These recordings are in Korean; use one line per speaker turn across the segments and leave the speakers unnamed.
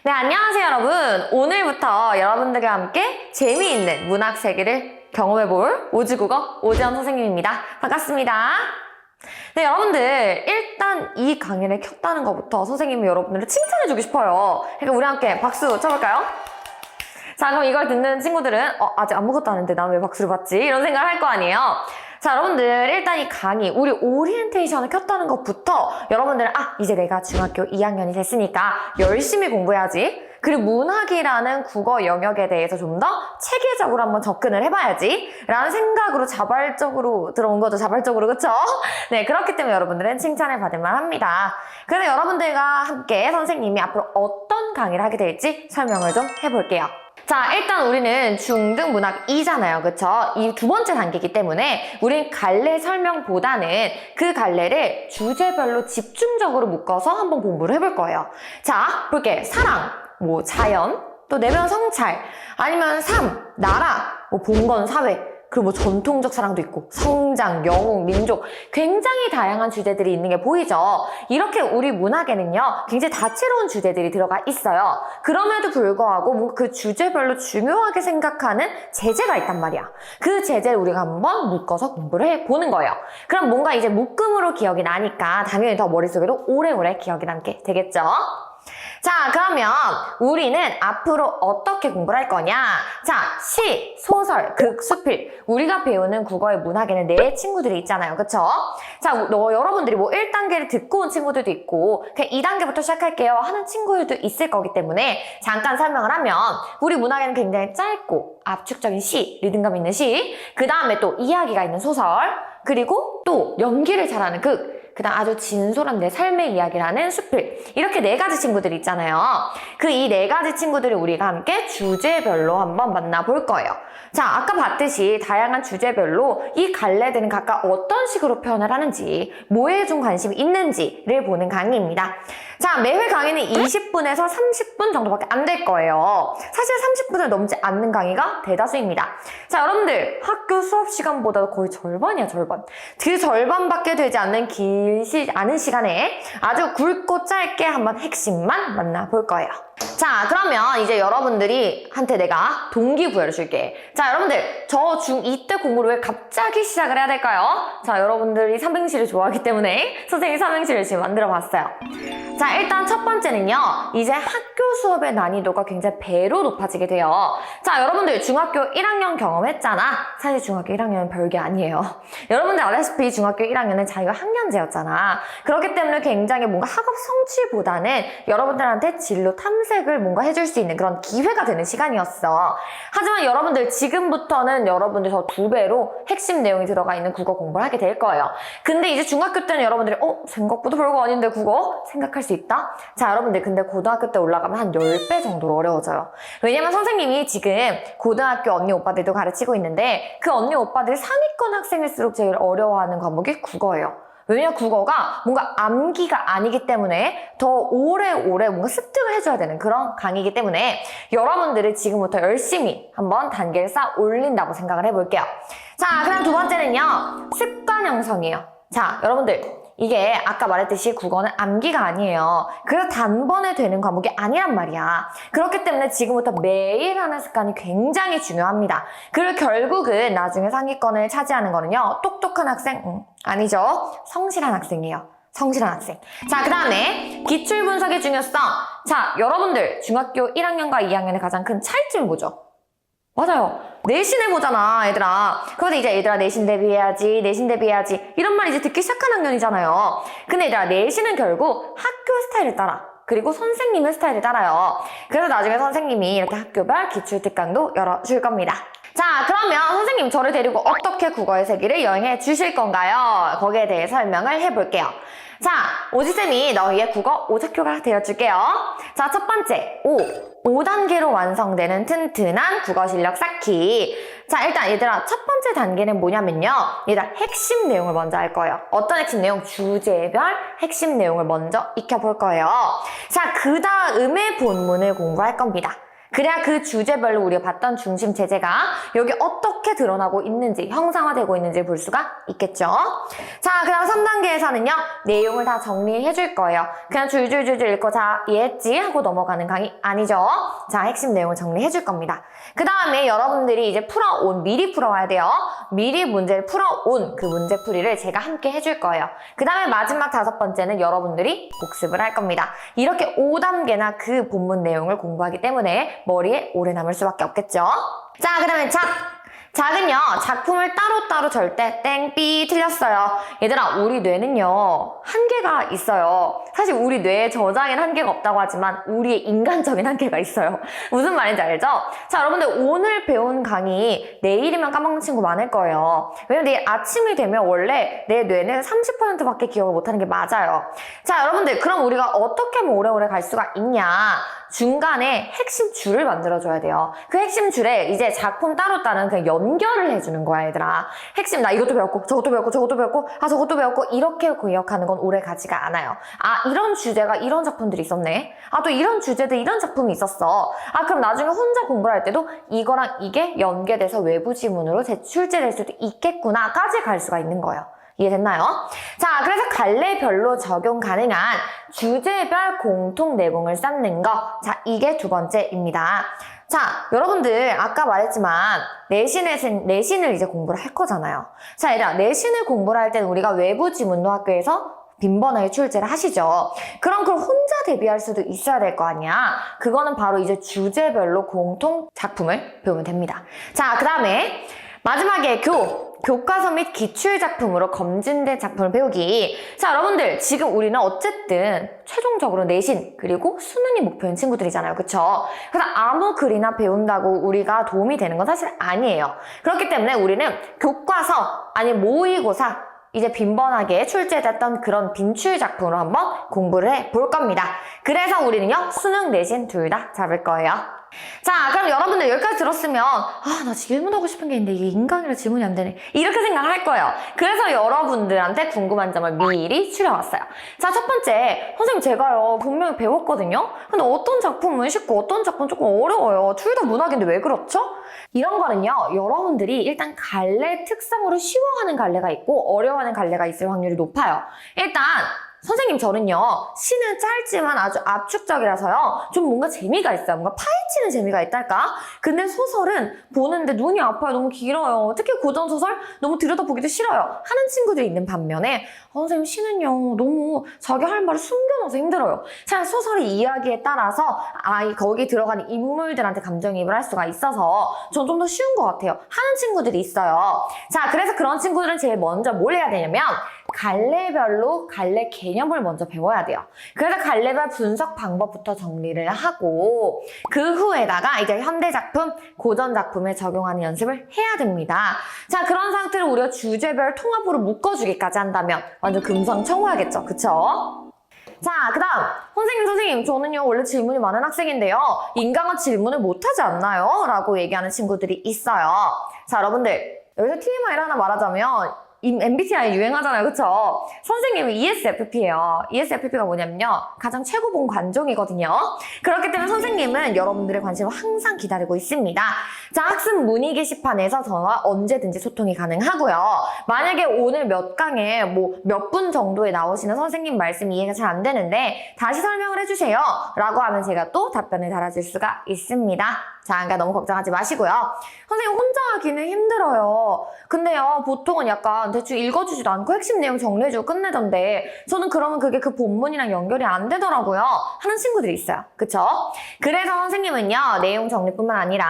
네, 안녕하세요 여러분. 오늘부터 여러분들과 함께 재미있는 문학 세계를 경험해볼 오즈국어 오지연 선생님입니다. 반갑습니다. 네, 여러분들 일단 이 강의를 켰다는 것부터 선생님이 여러분들을 칭찬해주고 싶어요. 그러니까 우리 함께 박수 쳐볼까요? 자, 그럼 이걸 듣는 친구들은 아직 아무것도 안 했는데 난 왜 박수를 받지? 이런 생각을 할 거 아니에요. 자, 여러분들 일단 이 강의, 우리 오리엔테이션을 켰다는 것부터 여러분들은 이제 내가 중학교 2학년이 됐으니까 열심히 공부해야지. 그리고 문학이라는 국어 영역에 대해서 좀 더 체계적으로 한번 접근을 해봐야지 라는 생각으로 자발적으로 들어온 거죠. 자발적으로, 그쵸? 네, 그렇기 때문에 여러분들은 칭찬을 받을 만합니다. 그래서 여러분들과 함께 선생님이 앞으로 어떤 강의를 하게 될지 설명을 좀 해볼게요. 자, 일단 우리는 중등 문학 2잖아요. 그쵸? 이 두 번째 단계이기 때문에 우린 갈래 설명보다는 그 갈래를 주제별로 집중적으로 묶어서 한번 공부를 해볼 거예요. 자, 볼게. 사랑, 자연, 또 내면 성찰, 아니면 삶, 나라, 봉건, 사회, 그리고 전통적 사랑도 있고 성장, 영웅, 민족, 굉장히 다양한 주제들이 있는 게 보이죠? 이렇게 우리 문학에는요 굉장히 다채로운 주제들이 들어가 있어요. 그럼에도 불구하고 뭔가 그 주제별로 중요하게 생각하는 제재가 있단 말이야. 그 제재를 우리가 한번 묶어서 공부를 해보는 거예요. 그럼 뭔가 이제 묶음으로 기억이 나니까 당연히 더 머릿속에도 오래오래 기억이 남게 되겠죠? 자, 그러면 우리는 앞으로 어떻게 공부를 할 거냐? 자, 시, 소설, 극, 수필. 우리가 배우는 국어의 문학에는 네 친구들이 있잖아요. 그쵸? 자, 여러분들이 1단계를 듣고 온 친구들도 있고 그냥 2단계부터 시작할게요 하는 친구들도 있을 거기 때문에 잠깐 설명을 하면 우리 문학에는 굉장히 짧고 압축적인 시, 리듬감 있는 시, 그 다음에 또 이야기가 있는 소설, 그리고 또 연기를 잘하는 극, 그다음 아주 진솔한 내 삶의 이야기라는 수필, 이렇게 네 가지 친구들이 있잖아요. 그 이 네 가지 친구들을 우리가 함께 주제별로 한번 만나볼 거예요. 자, 아까 봤듯이 다양한 주제별로 이 갈래들은 각각 어떤 식으로 표현을 하는지, 뭐에 좀 관심이 있는지를 보는 강의입니다. 자, 매회 강의는 20분에서 30분 정도밖에 안 될 거예요. 사실 30분을 넘지 않는 강의가 대다수입니다. 자, 여러분들 학교 수업 시간보다 거의 절반이야, 절반. 그 절반밖에 되지 않는 길지 않은 시간에 아주 굵고 짧게 한번 핵심만 만나볼 거예요. 자, 그러면 이제 여러분들이 한테 내가 동기부여를 줄게. 자, 여러분들 저 중2 때 공부를 왜 갑자기 시작을 해야 될까요? 자, 여러분들이 삼행시를 좋아하기 때문에 선생님이 삼행시를 지금 만들어 봤어요. 자, 일단 첫 번째는요, 이제 학교 수업의 난이도가 굉장히 배로 높아지게 돼요. 자, 여러분들 중학교 1학년 경험했잖아. 사실 중학교 1학년은 별게 아니에요. 여러분들 아다시피 중학교 1학년은 자기가 학년제였잖아. 그렇기 때문에 굉장히 뭔가 학업 성취보다는 여러분들한테 진로 탐색을 뭔가 해줄 수 있는 그런 기회가 되는 시간이었어. 하지만 여러분들 지금부터는 여러분들 더 2배로 핵심 내용이 들어가 있는 국어 공부를 하게 될 거예요. 근데 이제 중학교 때는 여러분들이 생각보다 별거 아닌데 국어? 생각할 수 있다? 자, 여러분들 근데 고등학교 때 올라가면 한 10배 정도로 어려워져요. 왜냐면 선생님이 지금 고등학교 언니 오빠들도 가르치고 있는데 그 언니 오빠들이 상위권 학생일수록 제일 어려워하는 과목이 국어예요. 왜냐, 국어가 뭔가 암기가 아니기 때문에 더 오래오래 뭔가 습득을 해줘야 되는 그런 강의이기 때문에 여러분들이 지금부터 열심히 한번 단계를 쌓아 올린다고 생각을 해볼게요. 자, 그다음 두 번째는요, 습관 형성이에요. 자, 여러분들 이게 아까 말했듯이 국어는 암기가 아니에요. 그래서 단번에 되는 과목이 아니란 말이야. 그렇기 때문에 지금부터 매일 하는 습관이 굉장히 중요합니다. 그리고 결국은 나중에 상위권을 차지하는 거는요, 똑똑한 학생? 아니죠. 성실한 학생이에요. 성실한 학생. 자, 그 다음에 기출 분석의 중요성. 자, 여러분들 중학교 1학년과 2학년의 가장 큰 차이점이 뭐죠? 맞아요. 내신 해보잖아, 얘들아. 그래서 이제 얘들아 내신 대비해야지, 내신 대비해야지 이런 말 이제 듣기 시작한 학년이잖아요. 근데 얘들아 내신은 결국 학교 스타일을 따라, 그리고 선생님의 스타일을 따라요. 그래서 나중에 선생님이 이렇게 학교별 기출 특강도 열어줄 겁니다. 자, 그러면 선생님 저를 데리고 어떻게 국어의 세계를 여행해 주실 건가요? 거기에 대해 설명을 해볼게요. 자, 오지쌤이 너희의 국어 오작교가 되어줄게요. 자, 첫 번째, 5단계로 완성되는 튼튼한 국어 실력 쌓기. 자, 일단 얘들아 첫 번째 단계는 뭐냐면요, 얘들아 핵심 내용을 먼저 할 거예요. 어떤 핵심 내용? 주제별 핵심 내용을 먼저 익혀볼 거예요. 자, 그 다음에 본문을 공부할 겁니다. 그래야 그 주제별로 우리가 봤던 중심 체제가 여기 어떻게 드러나고 있는지, 형상화되고 있는지 볼 수가 있겠죠. 자, 그 다음 3단계에서는요, 내용을 다 정리해 줄 거예요. 그냥 줄줄줄줄 읽고 자, 이해했지? 하고 넘어가는 강의 아니죠. 자, 핵심 내용을 정리해 줄 겁니다. 그 다음에 여러분들이 이제 미리 풀어와야 돼요. 미리 문제를 풀어온 그 문제풀이를 제가 함께 해줄 거예요. 그 다음에 마지막 5번째는 여러분들이 복습을 할 겁니다. 이렇게 5단계나 그 본문 내용을 공부하기 때문에 머리에 오래 남을 수밖에 없겠죠. 자, 그 다음에 작은요, 작품을 따로따로 절대 땡삐 틀렸어요. 얘들아, 우리 뇌는요, 한계가 있어요. 사실 우리 뇌에 저장엔 한계가 없다고 하지만 우리의 인간적인 한계가 있어요. 무슨 말인지 알죠? 자, 여러분들 오늘 배운 강의 내일이면 까먹는 친구 많을 거예요. 왜냐면 내일 아침이 되면 원래 내 뇌는 30%밖에 기억을 못하는 게 맞아요. 자, 여러분들 그럼 우리가 어떻게 하면 오래오래 갈 수가 있냐? 중간에 핵심 줄을 만들어줘야 돼요. 그 핵심 줄에 이제 작품 따로따로는 그냥 연결을 해주는 거야, 얘들아. 핵심, 나 이것도 배웠고, 저것도 배웠고, 저것도 배웠고, 저것도 배웠고, 이렇게 기억하는 건 오래 가지가 않아요. 아, 이런 주제가 이런 작품들이 있었네. 아, 또 이런 주제들 이런 작품이 있었어. 아, 그럼 나중에 혼자 공부를 할 때도 이거랑 이게 연계돼서 외부 지문으로 출제될 수도 있겠구나까지 갈 수가 있는 거예요. 이해됐나요? 자, 그래서 갈래별로 적용 가능한 주제별 공통 내공을 쌓는 거. 자, 이게 2번째입니다. 자, 여러분들 아까 말했지만 내신을 이제 공부를 할 거잖아요. 자, 얘들아, 내신을 공부를 할 때는 우리가 외부 지문도 학교에서 빈번하게 출제를 하시죠. 그럼 그걸 혼자 대비할 수도 있어야 될 거 아니야. 그거는 바로 이제 주제별로 공통 작품을 배우면 됩니다. 자, 그 다음에 마지막에 교과서 및 기출작품으로 검증된 작품을 배우기. 자, 여러분들 지금 우리는 어쨌든 최종적으로 내신 그리고 수능이 목표인 친구들이잖아요. 그쵸? 그래서 아무 글이나 배운다고 우리가 도움이 되는 건 사실 아니에요. 그렇기 때문에 우리는 교과서 아니면 모의고사 이제 빈번하게 출제됐던 그런 빈출 작품으로 한번 공부를 해볼 겁니다. 그래서 우리는요, 수능 내신 둘 다 잡을 거예요. 자, 그럼 여러분들 여기까지 들었으면 나 질문하고 싶은 게 있는데 이게 인강이라 질문이 안 되네, 이렇게 생각을 할 거예요. 그래서 여러분들한테 궁금한 점을 미리 추려왔어요. 자, 첫 번째, 선생님 제가요 분명히 배웠거든요. 근데 어떤 작품은 쉽고 어떤 작품은 조금 어려워요. 둘 다 문학인데 왜 그렇죠? 이런 거는요, 여러분들이 일단 갈래 특성으로 쉬워하는 갈래가 있고 어려워하는 갈래가 있을 확률이 높아요. 일단 선생님 저는요, 시는 짧지만 아주 압축적이라서요, 좀 뭔가 재미가 있어요. 뭔가 파헤치는 재미가 있달까? 근데 소설은 보는데 눈이 아파요. 너무 길어요. 특히 고전소설 너무 들여다보기도 싫어요 하는 친구들이 있는 반면에 선생님 시는요, 너무 자기 할 말을 숨겨놔서 힘들어요. 자, 소설의 이야기에 따라서 거기 들어가는 인물들한테 감정이입을 할 수가 있어서 전 좀 더 쉬운 것 같아요 하는 친구들이 있어요. 자, 그래서 그런 친구들은 제일 먼저 뭘 해야 되냐면 갈래별로 갈래 개념을 먼저 배워야 돼요. 그래서 갈래별 분석 방법부터 정리를 하고 그 후에다가 이제 현대 작품, 고전 작품에 적용하는 연습을 해야 됩니다. 자, 그런 상태를 우리가 주제별 통합으로 묶어주기까지 한다면 완전 금상첨화하겠죠, 그쵸? 자, 그 다음 선생님 저는요 원래 질문이 많은 학생인데요 인강은 질문을 못하지 않나요? 라고 얘기하는 친구들이 있어요. 자, 여러분들 여기서 TMI를 하나 말하자면 MBTI 유행하잖아요, 그쵸? 선생님은 ESFP예요. ESFP가 뭐냐면요, 가장 최고봉 관종이거든요. 그렇기 때문에 선생님은 여러분들의 관심을 항상 기다리고 있습니다. 자, 학습 문의 게시판에서 저와 언제든지 소통이 가능하고요. 만약에 오늘 몇 강에 몇 분 정도에 나오시는 선생님 말씀 이해가 잘 안 되는데 다시 설명을 해주세요 라고 하면 제가 또 답변을 달아줄 수가 있습니다. 자, 그러니까 너무 걱정하지 마시고요. 선생님 혼자 하기는 힘들어요. 근데요, 보통은 약간 대충 읽어주지도 않고 핵심 내용 정리해주고 끝내던데 저는 그러면 그게 그 본문이랑 연결이 안 되더라고요 하는 친구들이 있어요. 그쵸? 그래서 선생님은요, 내용 정리뿐만 아니라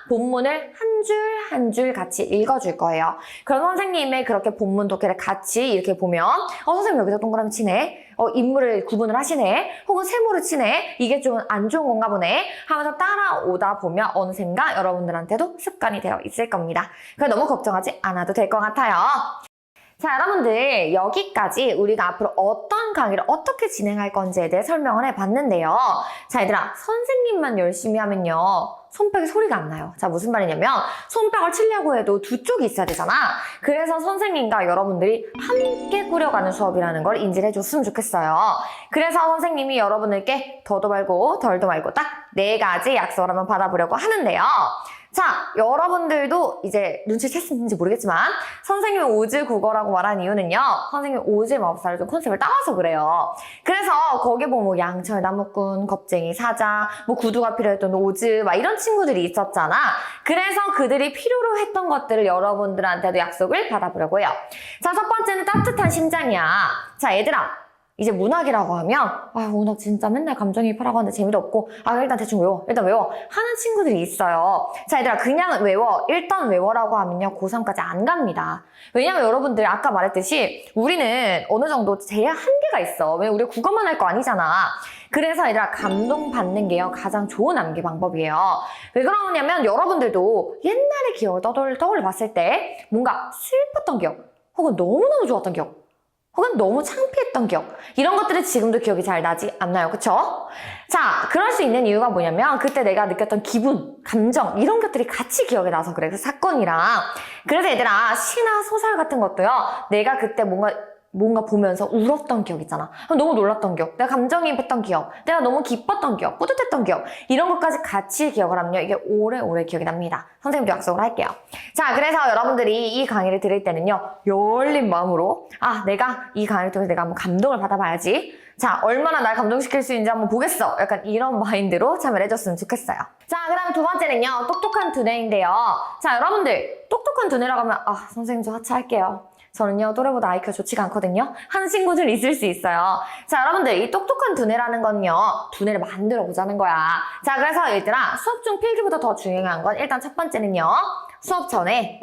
본문을 한 줄 한 줄 같이 읽어줄 거예요. 그럼 선생님의 그렇게 본문 독해를 같이 이렇게 보면 선생님 여기서 동그라미 치네, 인물을 구분을 하시네, 혹은 세모를 치네, 이게 좀 안 좋은 건가 보네 하면서 따라오다 보면 어느샌가 여러분들한테도 습관이 되어 있을 겁니다. 그래서 너무 걱정하지 않아도 될 것 같아요. 자, 여러분들 여기까지 우리가 앞으로 어떤 강의를 어떻게 진행할 건지에 대해 설명을 해봤는데요. 자, 얘들아, 선생님만 열심히 하면요, 손뼉에 소리가 안 나요. 자, 무슨 말이냐면 손뼉을 치려고 해도 두 쪽이 있어야 되잖아. 그래서 선생님과 여러분들이 함께 꾸려가는 수업이라는 걸 인지를 해줬으면 좋겠어요. 그래서 선생님이 여러분들께 더도 말고 덜도 말고 딱 4가지 약속을 한번 받아보려고 하는데요. 자, 여러분들도 이제 눈치챘는지 모르겠지만 선생님이 오즈 국어라고 말한 이유는요, 선생님이 오즈 마법사를 좀 컨셉을 따와서 그래요. 그래서 거기 보면 뭐 양철, 나무꾼, 겁쟁이, 사자, 뭐 구두가 필요했던 오즈 막 이런 친구들이 있었잖아. 그래서 그들이 필요로 했던 것들을 여러분들한테도 약속을 받아보려고 해요. 자, 첫 번째는 따뜻한 심장이야. 자, 얘들아, 이제 문학이라고 하면 문학 진짜 맨날 감정이입하라고 하는데 재미도 없고 일단 대충 외워, 일단 외워 하는 친구들이 있어요. 자, 얘들아, 그냥 외워, 일단 외워라고 하면요 고3까지 안 갑니다. 왜냐면 여러분들 아까 말했듯이 우리는 어느 정도 제한 한계가 있어. 왜냐면 우리가 국어만 할 거 아니잖아. 그래서 얘들아, 감동받는 게요 가장 좋은 암기 방법이에요. 왜 그러냐면 여러분들도 옛날의 기억을 떠올려 봤을 때 뭔가 슬펐던 기억 혹은 너무너무 좋았던 기억 혹은 너무 창피했던 기억, 이런 것들이 지금도 기억이 잘 나지 않나요? 그쵸? 자, 그럴 수 있는 이유가 뭐냐면 그때 내가 느꼈던 기분, 감정, 이런 것들이 같이 기억이 나서 그래. 그 사건이랑. 그래서 얘들아, 시나 소설 같은 것도요, 내가 그때 뭔가 보면서 울었던 기억 있잖아. 너무 놀랐던 기억, 내가 감정이입했던 기억, 내가 너무 기뻤던 기억, 뿌듯했던 기억, 이런 것까지 같이 기억을 하면요 이게 오래오래 기억이 납니다. 선생님도 약속을 할게요. 자, 그래서 여러분들이 이 강의를 들을 때는요 열린 마음으로 내가 이 강의를 통해서 내가 한번 감동을 받아봐야지, 자, 얼마나 날 감동시킬 수 있는지 한번 보겠어, 약간 이런 마인드로 참여를 해줬으면 좋겠어요. 자, 그 다음에 두 번째는요 똑똑한 두뇌인데요. 자, 여러분들 똑똑한 두뇌라고 하면 선생님 저 하차할게요, 저는요 또래보다 IQ가 좋지가 않거든요 하는 친구들 있을 수 있어요. 자, 여러분들 이 똑똑한 두뇌라는 건요 두뇌를 만들어 보자는 거야. 자, 그래서 얘들아, 수업 중 필기보다 더 중요한 건 일단 첫 번째는요, 수업 전에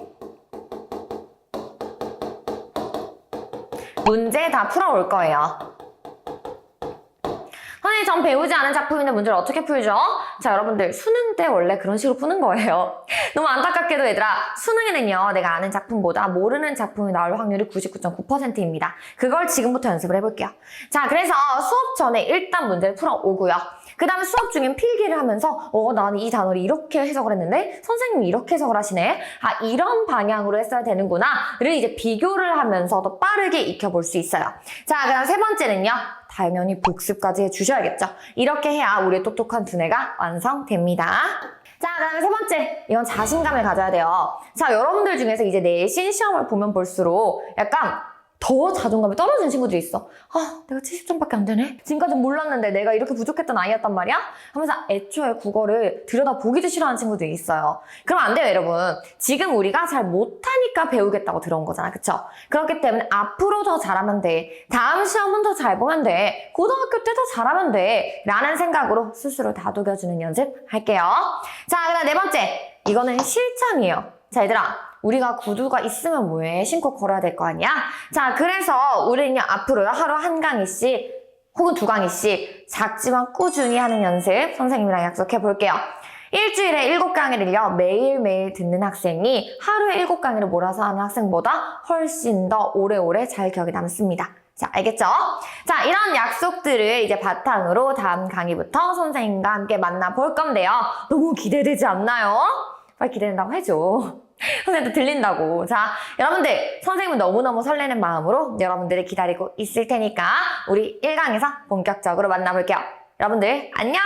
문제 다 풀어올 거예요. 선생님, 전 배우지 않은 작품인데 문제를 어떻게 풀죠? 자, 여러분들 수능 때 원래 그런 식으로 푸는 거예요. 너무 안타깝게도 얘들아, 수능에는요 내가 아는 작품보다 모르는 작품이 나올 확률이 99.9%입니다. 그걸 지금부터 연습을 해볼게요. 자, 그래서 수업 전에 일단 문제를 풀어오고요. 그 다음에 수업 중엔 필기를 하면서 나는 이 단어를 이렇게 해석을 했는데 선생님이 이렇게 해석을 하시네, 이런 방향으로 했어야 되는구나 를 이제 비교를 하면서 더 빠르게 익혀볼 수 있어요. 자, 그 다음 세 번째는요, 당연히 복습까지 해주셔야겠죠. 이렇게 해야 우리의 똑똑한 두뇌가 완성됩니다. 자, 그 다음에 세 번째, 이건 자신감을 가져야 돼요. 자, 여러분들 중에서 이제 내신 시험을 보면 볼수록 약간 더 자존감이 떨어지는 친구들이 있어. 내가 70점밖에 안 되네? 지금까지 몰랐는데 내가 이렇게 부족했던 아이였단 말이야? 하면서 애초에 국어를 들여다보기도 싫어하는 친구들이 있어요. 그러면 안 돼요, 여러분. 지금 우리가 잘 못하니까 배우겠다고 들어온 거잖아, 그쵸? 그렇기 때문에 앞으로 더 잘하면 돼, 다음 시험은 더 잘 보면 돼, 고등학교 때 더 잘하면 돼 라는 생각으로 스스로 다독여주는 연습 할게요. 자, 그 다음 네 번째, 이거는 실천이에요. 자, 얘들아, 우리가 구두가 있으면 뭐해? 신고 걸어야 될 거 아니야? 자, 그래서 우리는요 앞으로요 하루 한 강의씩 혹은 2강의씩 작지만 꾸준히 하는 연습 선생님이랑 약속해 볼게요. 일주일에 7강의를요 매일매일 듣는 학생이 하루에 7강의를 몰아서 하는 학생보다 훨씬 더 오래오래 잘 기억에 남습니다. 자, 알겠죠? 자, 이런 약속들을 이제 바탕으로 다음 강의부터 선생님과 함께 만나볼 건데요. 너무 기대되지 않나요? 빨리 기대된다고 해줘. 선생님도 들린다고. 자, 여러분들, 선생님은 너무너무 설레는 마음으로 여러분들을 기다리고 있을 테니까 우리 1강에서 본격적으로 만나볼게요. 여러분들, 안녕!